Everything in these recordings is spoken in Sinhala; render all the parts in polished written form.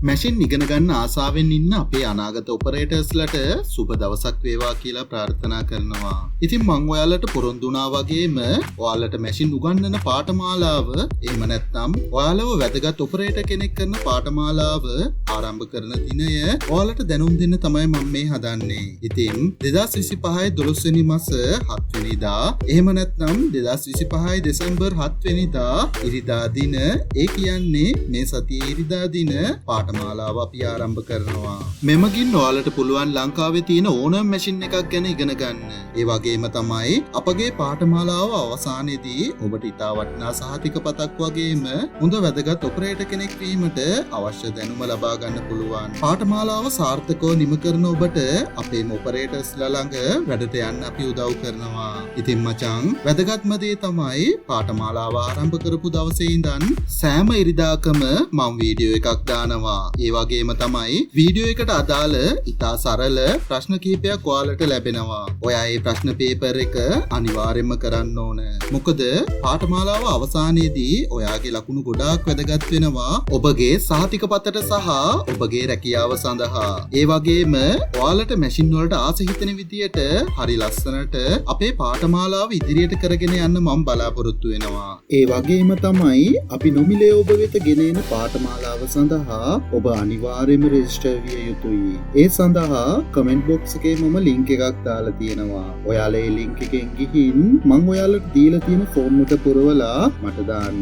මැෂින් ඉගෙන ගන්න ආසාවෙන් ඉන්න අපේ අනාගත ඔපරේටර්ස්ලට සුබ දවසක් වේවා කියලා ප්‍රාර්ථනා කරනවා. ඉතින් මම ඔයාලට පොරොන්දු වුණා වගේම ඔයාලට මැෂින් උගන්වන පාඨමාලාව එහෙම නැත්නම් ඔයාලව වැදගත් ඔපරේටර් කෙනෙක් කරන පාඨමාලාව ආරම්භ කරන දිනය ඔයාලට දැනුම් දෙන්න තමයි මම මේ හදන්නේ. ඉතින් 2025 12 වෙනි මාස 7 වෙනිදා එහෙම නැත්නම් 2025 දෙසැම්බර් 7 වෙනිදා ඉරිදා දින ඒ කියන්නේ මේ සතියේ ඉරිදා දින පාඨමාලාව අපි ආරම්භ කරනවා. මෙමගින් ඔයාලට පුළුවන් ලංකාවේ තියෙන ඕනම මැෂින් එකක් ගැන ඉගෙන ගන්න. ඒ වගේම තමයි අපගේ පාඨමාලාව අවසානයේදී ඔබට ඉතා වටිනා සහතික පතක් වගේම හොඳ වැදගත් ඔපරේටර් කෙනෙක් වීමට අවශ්‍ය දැනුම ලබා ගන්න පුළුවන්. පාඨමාලාව සාර්ථකව නිම කරන ඔබට අපේම ඔපරේටර්ස්ලා ළඟ වැඩට යන්න අපි උදව් කරනවා. ඉතින් මචං වැදගත්ම දේ තමයි පාඨමාලාව ආරම්භ කරපු දවසේ ඉඳන් සෑම ඉරිදාකම මම වීඩියෝ එකක් දානවා. ඒ වගේම තමයි වීඩියෝ එකට අදාළ ඉතා සරල ප්‍රශ්න කිහිපයක් ඔයාලට ලැබෙනවා. ඔයා මේ ප්‍රශ්න පේපර් එක අනිවාර්යයෙන්ම කරන්න ඕන. මොකද පාඨමාලාව අවසානයේදී ඔයාගේ ලකුණු ගොඩාක් වැදගත් වෙනවා ඔබගේ සහතික පතට සහ ඔබගේ රැකියාව සඳහා. ඒ වගේම ඔයාලට මැෂින් වලට ආස හිතෙන විදියට හරි ලස්සනට අපේ පාඨමාලාව ඉදිරියට කරගෙන යන්න මම බලාපොරොත්තු වෙනවා. ඒ වගේම තමයි අපි නොමිලේ ඔබ වෙත ගෙන එන පාඨමාලාව සඳහා ඔබ අනිවාර්යයෙන්ම රෙජිස්ටර් විය යුතුයි. ඒ සඳහා කමෙන්ට් බොක්ස් එකේ මම ලින්ක් එකක් දාලා තියෙනවා. ඔයාලා ඒ ලින්ක් එකෙන් ගිහින් මම ඔයාලට දීලා තියෙන ෆෝම් එක පුරවලා මට දාන්න.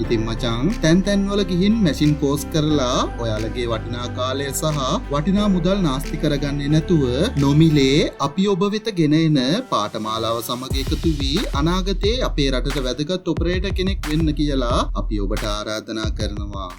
ඉතින් මචං තැන් වල ගිහින් මැෂින් කෝස් කරලා ඔයාලගේ වටිනා කාලය සහ වටිනා මුදල් නාස්ති කරගන්නේ නැතුව නොමිලේ අපි ඔබ වෙත ගෙන එන පාඨමාලාව සමග එකතු වී අනාගතයේ අපේ රටට වැදගත් ඔපරේටර් කෙනෙක් වෙන්න කියලා අපි ඔබට ආරාධනා කරනවා.